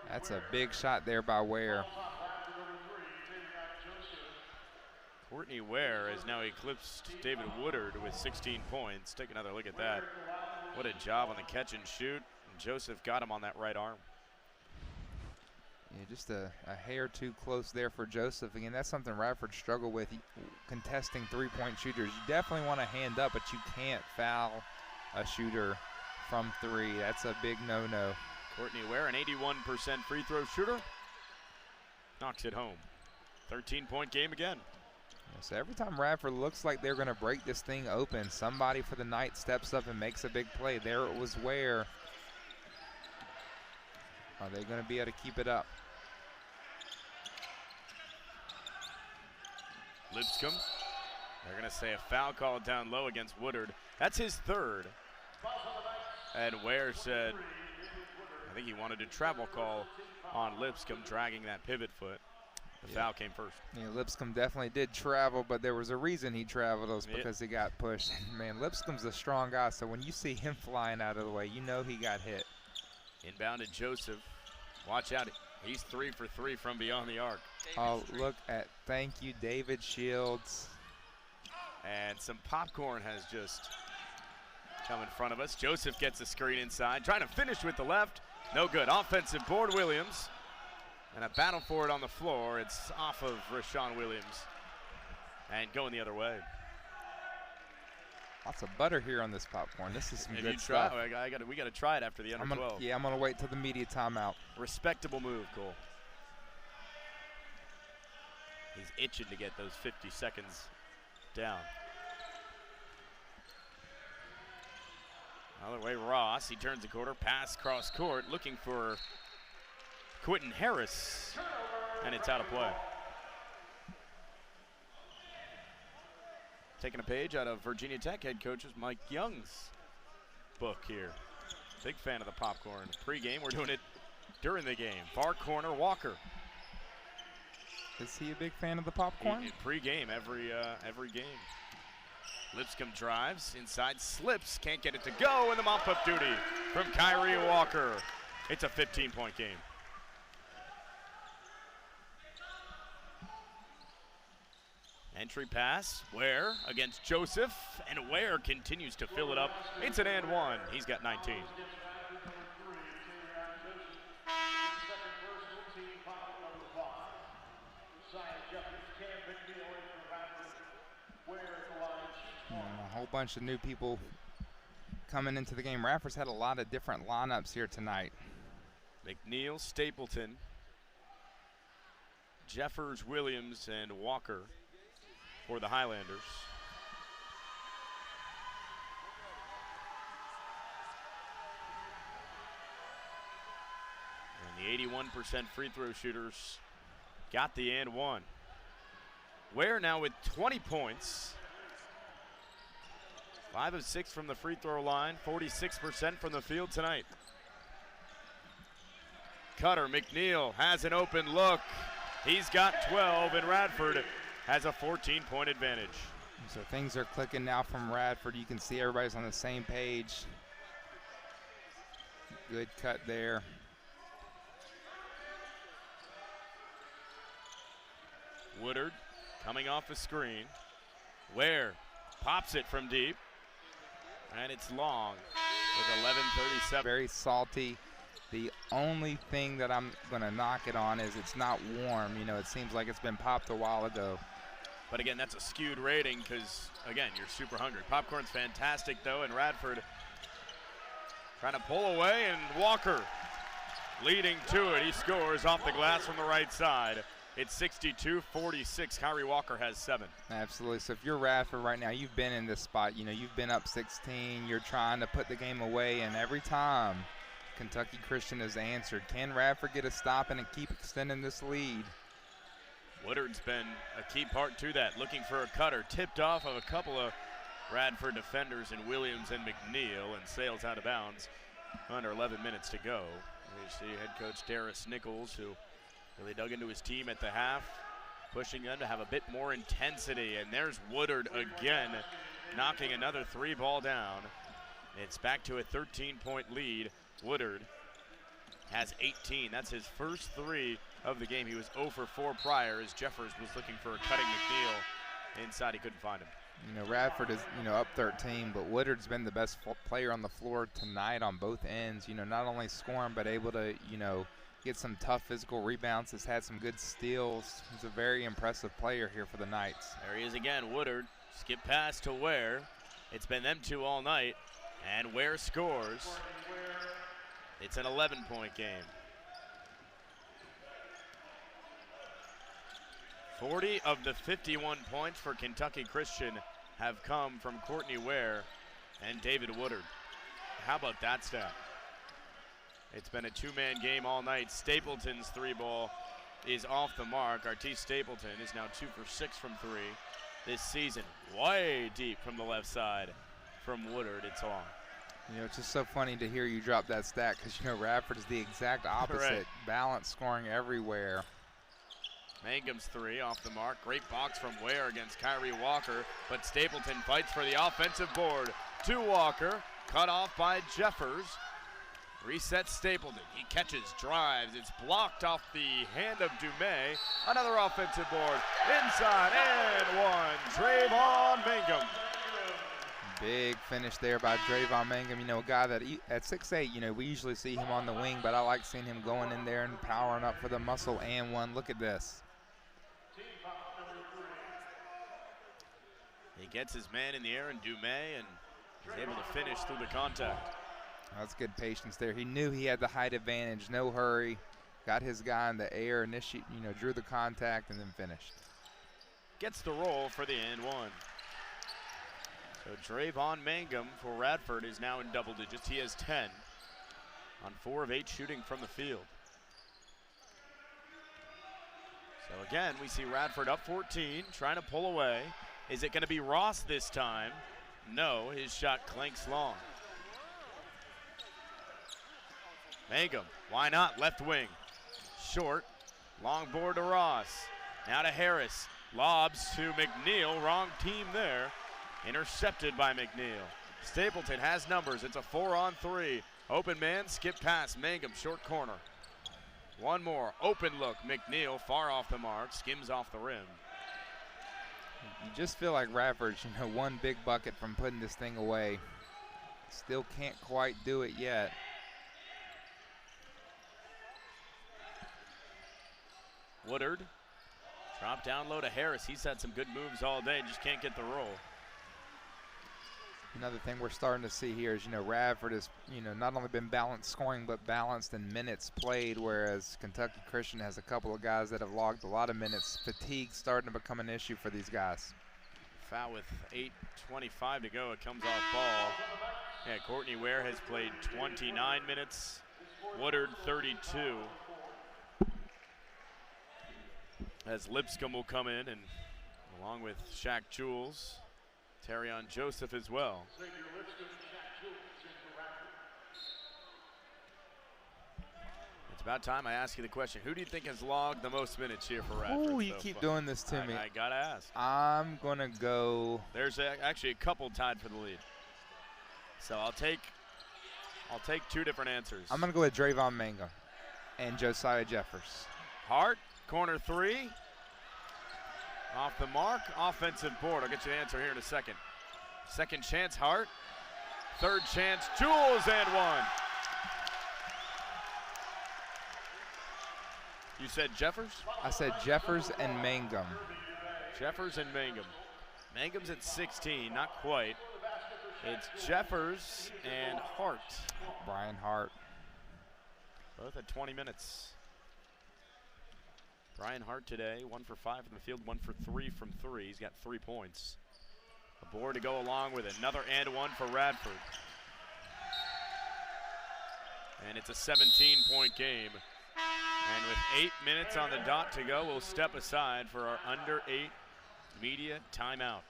That's a big shot there by Ware. Courtney Ware has now eclipsed David Woodard with 16 points. Take another look at that. What a job on the catch and shoot. And Joseph got him on that right arm. Yeah, just a hair too close there for Joseph. Again, that's something Radford struggled with, contesting three-point shooters. You definitely want to hand up, but you can't foul a shooter from 3. That's a big no-no. Courtney Ware, an 81% free throw shooter, knocks it home. 13-point game again. Yeah, so every time Radford looks like they're going to break this thing open, somebody for the night steps up and makes a big play. There it was Ware. Are they going to be able to keep it up? Lipscomb. They're going to say a foul call down low against Woodard. That's his 3rd. And Ware said, I think he wanted a travel call on Lipscomb, dragging that pivot foot. The foul came first. Yeah, Lipscomb definitely did travel, but there was a reason he traveled. It was because he got pushed. Man, Lipscomb's a strong guy, so when you see him flying out of the way, you know he got hit. Inbounded Joseph. Watch out. He's 3 for 3 from beyond the arc. Oh, look at, thank you, David Shields. And some popcorn has just come in front of us. Joseph gets the screen inside, trying to finish with the left. No good. Offensive board, Williams. And a battle for it on the floor. It's off of Rashawn Williams. And going the other way. Lots of butter here on this popcorn. This is some good stuff. We got to try it after the under 12. Yeah, I'm going to wait till the media timeout. Respectable move, Cole. He's itching to get those 50 seconds down. Other way, Ross. He turns the quarter, pass cross court, looking for Quentin Harris, and it's out of play. Taking a page out of Virginia Tech head coach's Mike Young's book here. Big fan of the popcorn. Pre-game, we're doing it during the game. Far corner, Walker. Is he a big fan of the popcorn? Pre-game, every game. Lipscomb drives, inside slips, can't get it to go, and the mop-up duty from Kyrie Walker. It's a 15-point game. Entry pass, Ware against Joseph, and Ware continues to fill it up. It's an and 1. He's got 19. A whole bunch of new people coming into the game. Radford's had a lot of different lineups here tonight. McNeil, Stapleton, Jeffers, Williams, and Walker for the Highlanders. And the 81% free throw shooters got the and 1. Ware now with 20 points. 5 of 6 from the free throw line, 46% from the field tonight. Cutter, McNeil has an open look. He's got 12, and Radford has a 14-point advantage. So things are clicking now from Radford. You can see everybody's on the same page. Good cut there. Woodard coming off the screen. Ware pops it from deep. And it's long with 11:37. Very salty. The only thing that I'm going to knock it on is it's not warm. You know, it seems like it's been popped a while ago. But again, that's a skewed rating because, again, you're super hungry. Popcorn's fantastic, though, and Radford trying to pull away, and Walker leading to it. He scores off the glass from the right side. It's 62-46. Kyrie Walker has 7. Absolutely. So if you're Radford right now, you've been in this spot. You know, you've been up 16. You're trying to put the game away, and every time Kentucky Christian has answered. Can Radford get a stop and keep extending this lead? Woodard's been a key part to that. Looking for a cutter. Tipped off of a couple of Radford defenders in Williams and McNeil, and sails out of bounds under 11 minutes to go. We see head coach Darius Nichols, who really dug into his team at the half, pushing them to have a bit more intensity. And there's Woodard again, knocking another 3-ball down. It's back to a 13-point lead. Woodard has 18. That's his first 3 of the game. He was 0 for 4 prior as Jeffers was looking for a cutting McNeil. Inside, he couldn't find him. You know, Radford is, you know, up 13, but Woodard's been the best player on the floor tonight on both ends. You know, not only scoring, but able to, you know, get some tough physical rebounds. Has had some good steals. He's a very impressive player here for the Knights. There he is again, Woodard. Skip pass to Ware. It's been them two all night, and Ware scores. It's an 11-point game. 40 of the 51 points for Kentucky Christian have come from Courtney Ware and David Woodard. How about that stat? It's been a 2-man game all night. Stapleton's 3-ball is off the mark. Artis Stapleton is now 2 for 6 from 3 this season. Way deep from the left side from Woodard. It's on. You know, it's just so funny to hear you drop that stat because, you know, Radford is the exact opposite. Right. Balance scoring everywhere. Mangum's 3 off the mark. Great box from Ware against Kyrie Walker, but Stapleton fights for the offensive board. To Walker, cut off by Jeffers. Resets Stapleton. He catches, drives. It's blocked off the hand of Dumais. Another offensive board. Inside and one. Drayvon Mangum. Big finish there by Drayvon Mangum. You know, a guy that at 6'8", you know, we usually see him on the wing, but I like seeing him going in there and powering up for the muscle and one. Look at this. He gets his man in the air in Dumais and is able to finish through the contact. That's good patience there. He knew he had the height advantage, no hurry. Got his guy in the air, drew the contact and then finished. Gets the roll for the and one. So Drayvon Mangum for Radford is now in double digits. He has 10 on 4 of 8 shooting from the field. So again, we see Radford up 14, trying to pull away. Is it going to be Ross this time? No, his shot clanks long. Mangum, why not? Left wing. Short, long board to Ross. Now to Harris. Lobs to McNeil, wrong team there. Intercepted by McNeil. Stapleton has numbers. It's a 4-on-3. Open man, skip pass. Mangum, short corner. One more. Open look. McNeil far off the mark. Skims off the rim. You just feel like Radford's, one big bucket from putting this thing away. Still can't quite do it yet. Woodard. Drop down low to Harris. He's had some good moves all day. Just can't get the roll. Another thing we're starting to see here is, Radford has, not only been balanced scoring, but balanced in minutes played, whereas Kentucky Christian has a couple of guys that have logged a lot of minutes. Fatigue starting to become an issue for these guys. Foul with 8:25 to go. It comes off ball. Yeah, Courtney Ware has played 29 minutes. Woodard 32. As Lipscomb will come in, and along with Shaq Jules, Terrion Joseph as well. It's about time I ask you the question. Who do you think has logged the most minutes here for Radford? Oh, you keep doing this to me. I gotta ask. I'm gonna go. There's actually a couple tied for the lead. So I'll take 2 different answers. I'm gonna go with Drayvon Mangum and Josiah Jeffers. Hart, corner 3. Off the mark, offensive board. I'll get you the answer here in a second. Second chance, Hart. Third chance, Jules, and one. You said Jeffers? I said Jeffers and Mangum. Jeffers and Mangum. Mangum's at 16, not quite. It's Jeffers and Hart. Brian Hart. Both at 20 minutes. Brian Hart today, 1 for 5 from the field, 1 for 3 from 3. He's got 3 points. A board to go along with it. Another and one for Radford. And it's a 17-point game. And with 8 minutes on the dot to go, we'll step aside for our under 8 media timeout.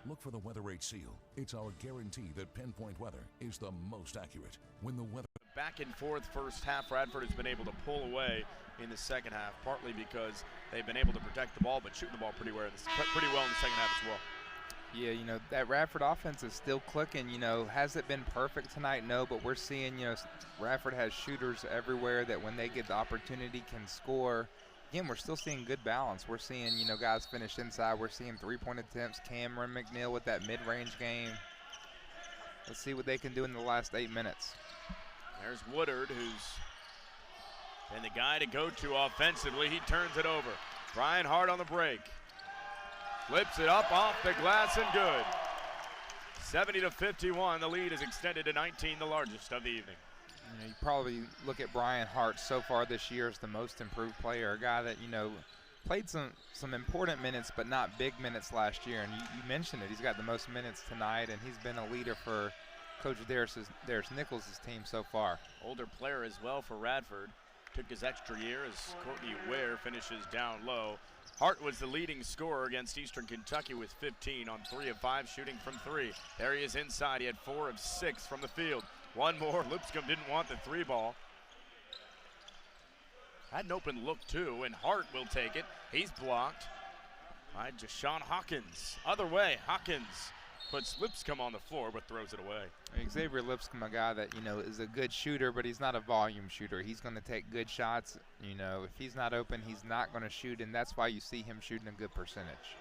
Look for the Weather 8 seal. It's our guarantee that pinpoint weather is the most accurate. When the weather Back and forth first half, Radford has been able to pull away in the second half, partly because they've been able to protect the ball, but shooting the ball pretty well in the second half as well. Yeah, you know, that Radford offense is still clicking. You know, has it been perfect tonight? No, but we're seeing, you know, Radford has shooters everywhere that when they get the opportunity can score. Again, we're still seeing good balance. We're seeing, you know, guys finish inside. We're seeing three-point attempts. Cameron McNeil with that mid-range game. Let's see what they can do in the last 8 minutes. There's Woodard, who's been the guy to go to offensively. He turns it over. Brian Hart on the break. Flips it up off the glass and good. 70-51. The lead is extended to 19, the largest of the evening. You know, you probably look at Brian Hart so far this year as the most improved player, a guy that, you know, played some important minutes but not big minutes last year. And you mentioned it. He's got the most minutes tonight, and he's been a leader for Coach Darius Nichols' team so far. Older player as well for Radford. Took his extra year as Courtney Ware finishes down low. Hart was the leading scorer against Eastern Kentucky with 15 on 3 of 5 shooting from 3. There he is inside. He had 4 of 6 from the field. One more. Lipscomb didn't want the 3 ball. Had an open look too, and Hart will take it. He's blocked by Jashawn Hawkins. Other way, Hawkins puts Lipscomb on the floor but throws it away. Xavier Lipscomb, a guy that, you know, is a good shooter, but he's not a volume shooter. He's going to take good shots. You know, if he's not open, he's not going to shoot, and that's why you see him shooting a good percentage.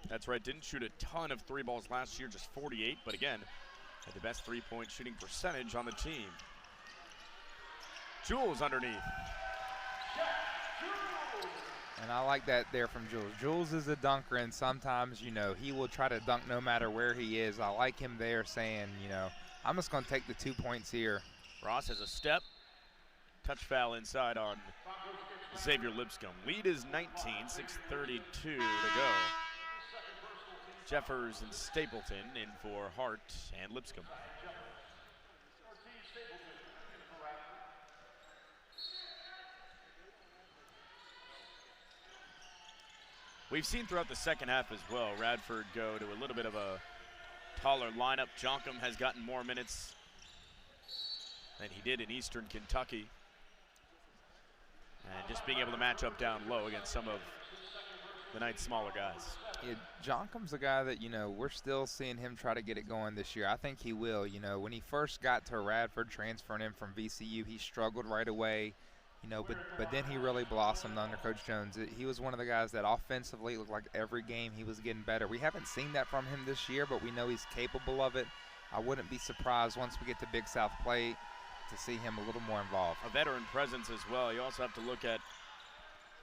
That's right. Didn't shoot a ton of 3 balls last year, just 48, but again, had the best 3-point shooting percentage on the team. Jules underneath. And I like that there from Jules. Jules is a dunker, and sometimes, you know, he will try to dunk no matter where he is. I like him there saying, you know, I'm just going to take the 2 points here. Ross has a step. Touch foul inside on Xavier Lipscomb. Lead is 19, 6:32 to go. Jeffers and Stapleton in for Hart and Lipscomb. We've seen throughout the second half as well, Radford go to a little bit of a taller lineup. Jonkum has gotten more minutes than he did in Eastern Kentucky. And just being able to match up down low against some of the Knights' smaller guys. Yeah, Jonkum's a guy that, you know, we're still seeing him try to get it going this year. I think he will. You know, when he first got to Radford, transferring in from VCU, he struggled right away. You know, but then he really blossomed under Coach Jones. He was one of the guys that offensively looked like every game he was getting better. We haven't seen that from him this year, but we know he's capable of it. I wouldn't be surprised once we get to Big South play to see him a little more involved. A veteran presence as well. You also have to look at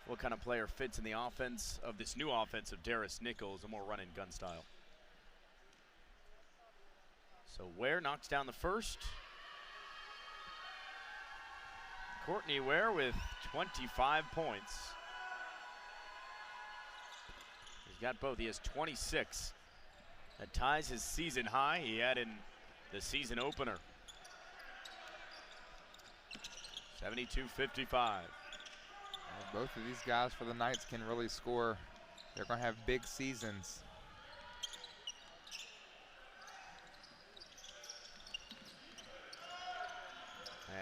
what kind of player fits in the offense of this new offense of Darius Nichols, a more run-and-gun style. So Ware knocks down the first. Courtney Ware with 25 points. He's got both. He has 26. That ties his season high he had in the season opener. 72-55. Both of these guys for the Knights can really score. They're going to have big seasons.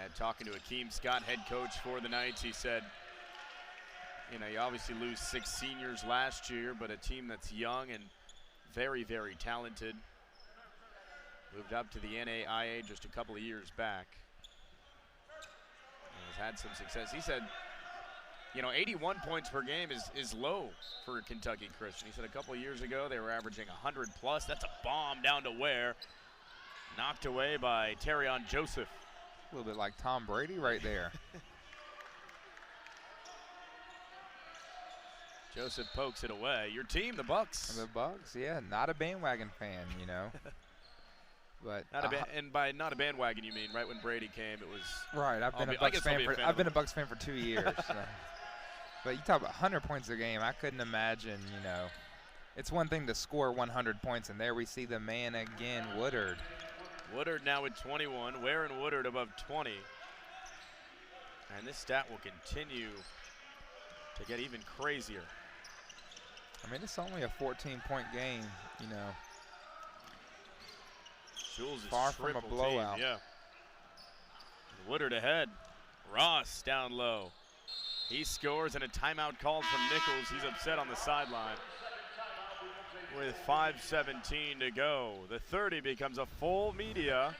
And talking to Akeem Scott, head coach for the Knights, he said, you know, you obviously lose 6 seniors last year, but a team that's young and very, very talented. Moved up to the NAIA just a couple of years back. And has had some success. He said You know, 81 points per game is low for Kentucky Christian. He said a couple years ago they were averaging 100 plus. That's a bomb down to Ware. Knocked away by Terrion Joseph. A little bit like Tom Brady right there. Joseph pokes it away. Your team, the Bucks. The Bucks, yeah, not a bandwagon fan, you know. But and by not a bandwagon, you mean right when Brady came, it was right. I've been a Bucks fan for 2 years. So. But you talk about 100 points a game. I couldn't imagine, you know. It's one thing to score 100 points, and there we see the man again, Woodard. Woodard now with 21. Ware and Woodard above 20. And this stat will continue to get even crazier. I mean, it's only a 14-point game, you know. Jules is far from a blowout. Team, yeah. Woodard ahead. Ross down low. He scores, and a timeout called from Nichols. He's upset on the sideline. With 5:17 to go. The 30 becomes a full media.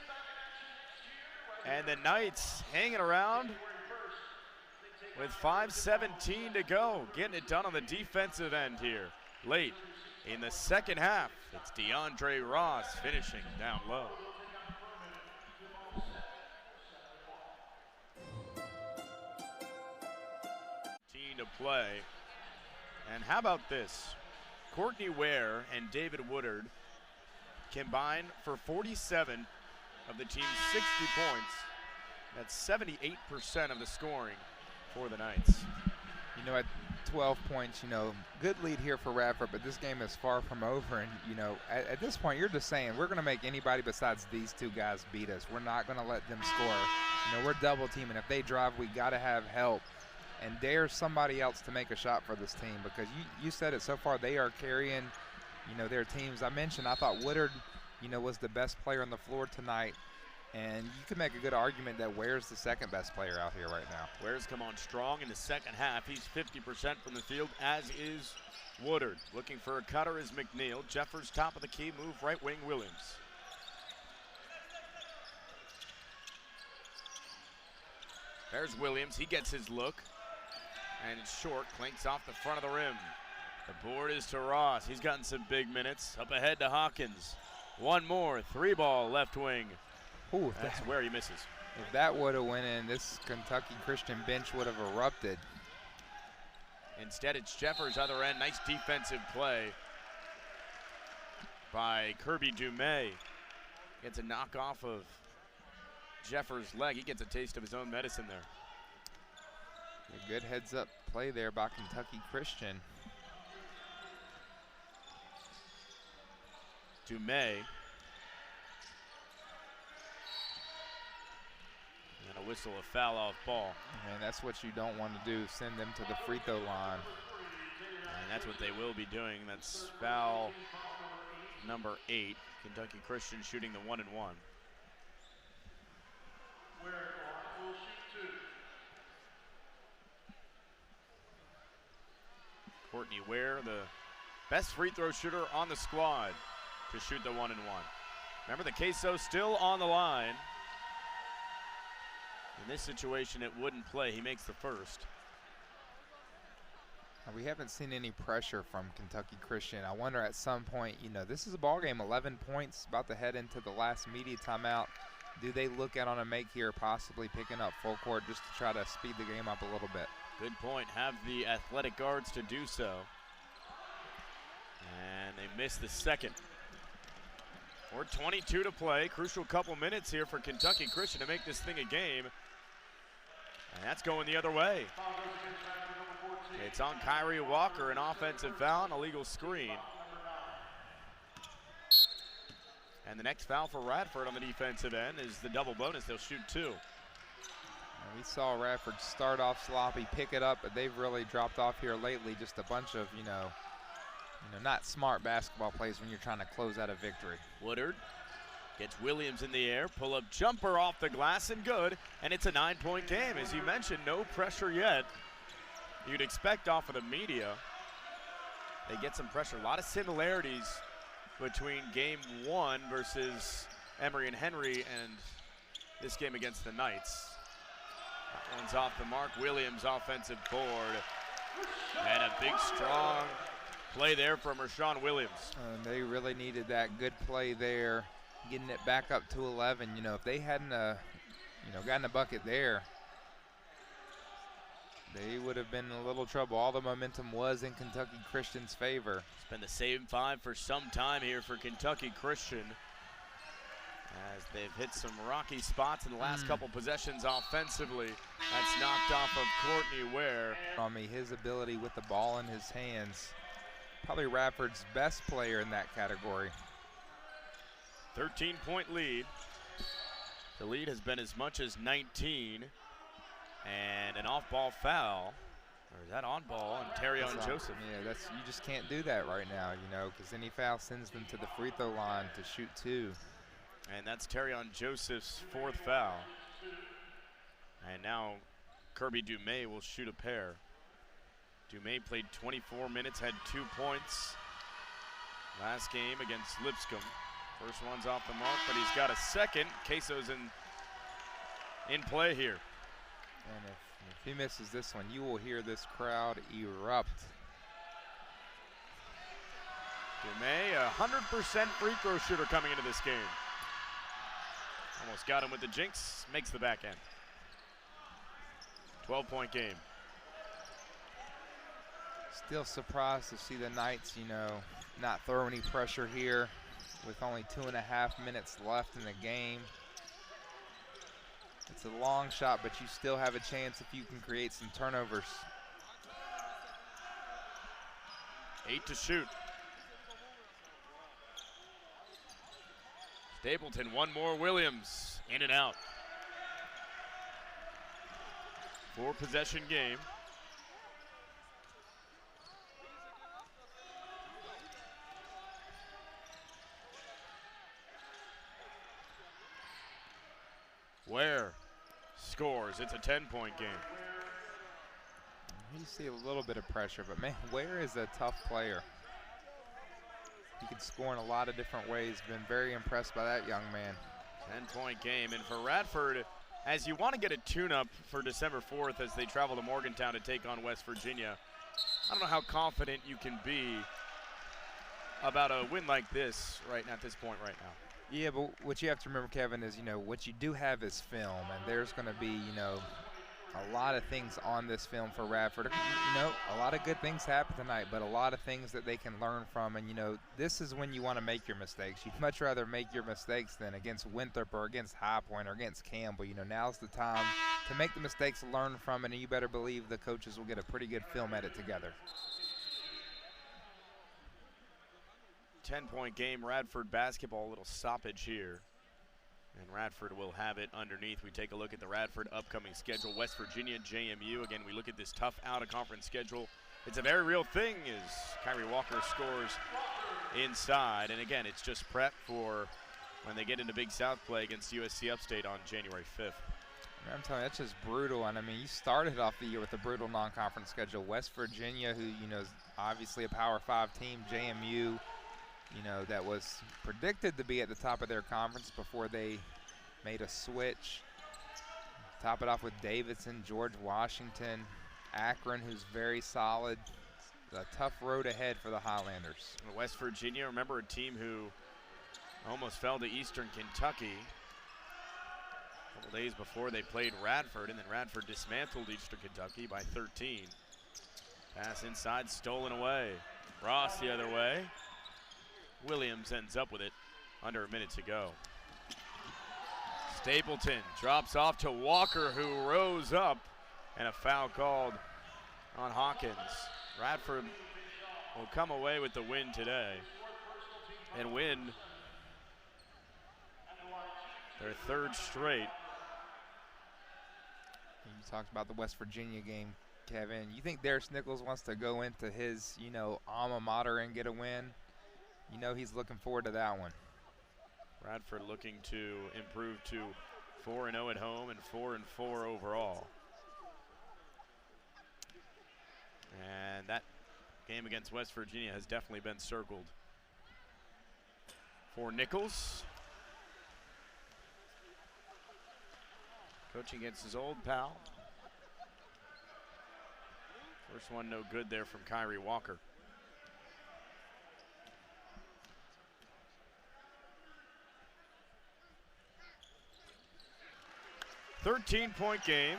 And the Knights hanging around with 5:17 to go. Getting it done on the defensive end here. Late in the second half, it's DeAndre Ross finishing down low. To play. And how about this? Courtney Ware and David Woodard combined for 47 of the team's 60 points. That's 78% of the scoring for the Knights. You know, at 12 points, you know, good lead here for Radford, but this game is far from over. And, you know, at this point, you're just saying we're going to make anybody besides these two guys beat us. We're not going to let them score. You know, we're double teaming. If they drive, we got to have help and dare somebody else to make a shot for this team, because you said it so far, they are carrying, you know, their teams. I mentioned I thought Woodard, you know, was the best player on the floor tonight, and you could make a good argument that Ware's the second best player out here right now. Ware's come on strong in the second half. He's 50% from the field, as is Woodard. Looking for a cutter is McNeil. Jeffers top of the key, move right wing Williams. There's Williams, he gets his look. And it's short, clinks off the front of the rim. The board is to Ross. He's gotten some big minutes. Up ahead to Hawkins. One more, 3-ball left wing. Ooh, that's where he misses. If that would have went in, this Kentucky Christian bench would have erupted. Instead, it's Jeffers' other end. Nice defensive play by Kirby Dumais. Gets a knock off of Jeffers' leg. He gets a taste of his own medicine there. A good heads-up play there by Kentucky Christian. Dumais. And a whistle, a foul off ball. And that's what you don't want to do, send them to the free throw line. And that's what they will be doing. That's foul number 8. Kentucky Christian shooting the 1-and-1. Courtney Ware, the best free throw shooter on the squad, to shoot the 1-and-1. Remember, the queso still on the line. In this situation, it wouldn't play. He makes the first. We haven't seen any pressure from Kentucky Christian. I wonder at some point, you know, this is a ball game, 11 points, about to head into the last media timeout. Do they look out on a make here, possibly picking up full court just to try to speed the game up a little bit? Good point. Have the athletic guards to do so. And they miss the second. 4:22 to play. Crucial couple minutes here for Kentucky Christian to make this thing a game. And that's going the other way. It's on Kyrie Walker, an offensive foul, an illegal screen. And the next foul for Radford on the defensive end is the double bonus. They'll shoot 2. And we saw Radford start off sloppy, pick it up, but they've really dropped off here lately. Just a bunch of, you know, not smart basketball plays when you're trying to close out a victory. Woodard gets Williams in the air, pull-up jumper off the glass and good, and it's a 9-point game. As you mentioned, no pressure yet. You'd expect off of the media. They get some pressure. A lot of similarities between game 1 versus Emory and Henry and this game against the Knights. That one's off the mark. Williams offensive board. And a big, strong play there from Rashawn Williams. They really needed that good play there, getting it back up to 11. You know, if they hadn't, gotten a bucket there, they would have been in a little trouble. All the momentum was in Kentucky Christian's favor. It's been the same five for some time here for Kentucky Christian, as they've hit some rocky spots in the last couple possessions offensively. That's knocked off of Courtney Ware. I mean, his ability with the ball in his hands, probably Radford's best player in that category. 13-point lead. The lead has been as much as 19. And an off-ball foul, or is that on ball on Terrion Joseph? Yeah, you just can't do that right now, because any foul sends them to the free throw line to shoot 2. And that's Terrion Joseph's 4th foul. And now Kirby Dumais will shoot a pair. Dumais played 24 minutes, had 2 points last game against Lipscomb. First one's off the mark, but he's got a second. Queso's in play here. And if he misses this one, you will hear this crowd erupt. Dumais, a 100% free throw shooter coming into this game. Almost got him with the jinx, makes the back end. 12-point game. Still surprised to see the Knights, not throw any pressure here with only 2.5 minutes left in the game. It's a long shot, but you still have a chance if you can create some turnovers. 8 to shoot. Stapleton, one more. Williams, in and out. 4-possession game. Ware scores. It's a 10-point game. You see a little bit of pressure, but man, Ware is a tough player. He can score in a lot of different ways. Been very impressed by that young man. 10-point game. And for Radford, as you want to get a tune-up for December 4th as they travel to Morgantown to take on West Virginia, I don't know how confident you can be about a win like this at this point right now. Yeah, but what you have to remember, Kevin, is, what you do have is film, and there's going to be, a lot of things on this film for Radford. A lot of good things happen tonight, but a lot of things that they can learn from, and, this is when you want to make your mistakes. You'd much rather make your mistakes than against Winthrop or against High Point or against Campbell. Now's the time to make the mistakes, learn from it, and you better believe the coaches will get a pretty good film edit together. 10-point game, Radford basketball, a little stoppage here. And Radford will have it underneath. We take a look at the Radford upcoming schedule. West Virginia, JMU. Again, we look at this tough out-of-conference schedule. It's a very real thing as Kyrie Walker scores inside. And again, it's just prep for when they get into Big South play against USC Upstate on January 5th. I'm telling you, that's just brutal. And, you started off the year with a brutal non-conference schedule. West Virginia, who, is obviously a Power 5 team. JMU, that was predicted to be at the top of their conference before they made a switch. Top it off with Davidson, George Washington, Akron, who's very solid. A tough road ahead for the Highlanders. West Virginia, remember, a team who almost fell to Eastern Kentucky a couple days before they played Radford, and then Radford dismantled Eastern Kentucky by 13. Pass inside, stolen away. Ross the other way. Williams ends up with it under a minute to go. Stapleton drops off to Walker, who rose up, and a foul called on Hawkins. Radford will come away with the win today and win their 3rd straight. You talked about the West Virginia game, Kevin. You think Darius Nichols wants to go into his, alma mater and get a win? He's looking forward to that one. Radford looking to improve to 4-0 at home and 4-4 overall. And that game against West Virginia has definitely been circled for Nichols. Coaching against his old pal, First one no good there from Kyrie Walker. "13-point game.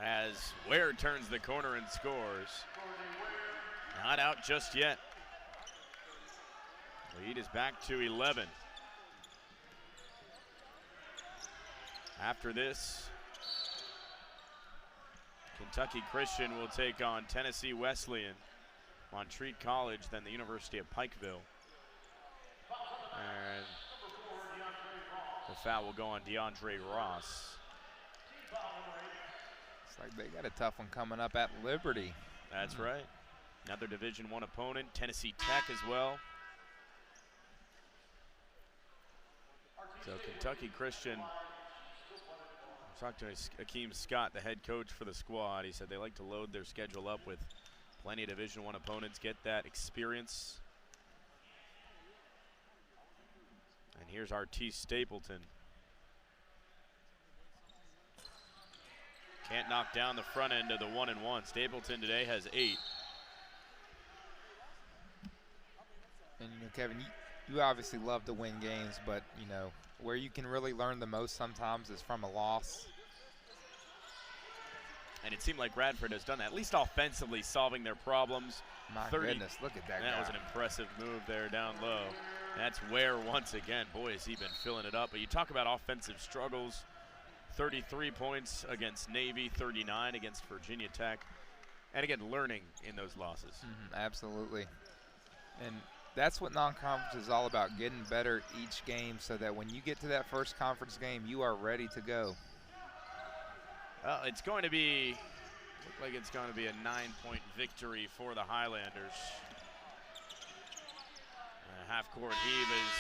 As Ware turns the corner and scores. Not out just yet. Lead is back to 11. After this, Kentucky Christian will take on Tennessee Wesleyan, Montreat College, then the University of Pikeville. And the foul will go on DeAndre Ross. It's like they got a tough one coming up at Liberty. That's right. Another Division I opponent, Tennessee Tech as well. So Kentucky Christian, I talked to Akeem Scott, the head coach for the squad. He said they like to load their schedule up with plenty of Division I opponents, get that experience. And here's R.T. Stapleton. Can't knock down the front end of the 1-and-1. Stapleton today has 8. And, you know, Kevin, you obviously love to win games, but, you know, where you can really learn the most sometimes is from a loss. And it seemed like Radford has done that, at least offensively, solving their problems. My goodness, look at that guy. That was an impressive move there down low. That's Ware once again. Boy, has he been filling it up. But you talk about offensive struggles. 33 points against Navy, 39 against Virginia Tech. And again, learning in those losses. Absolutely. And that's what non-conference is all about, getting better each game so that when you get to that first conference game, you are ready to go. It's going to be, look like it's going to be a 9-point victory for the Highlanders. Half-court heave is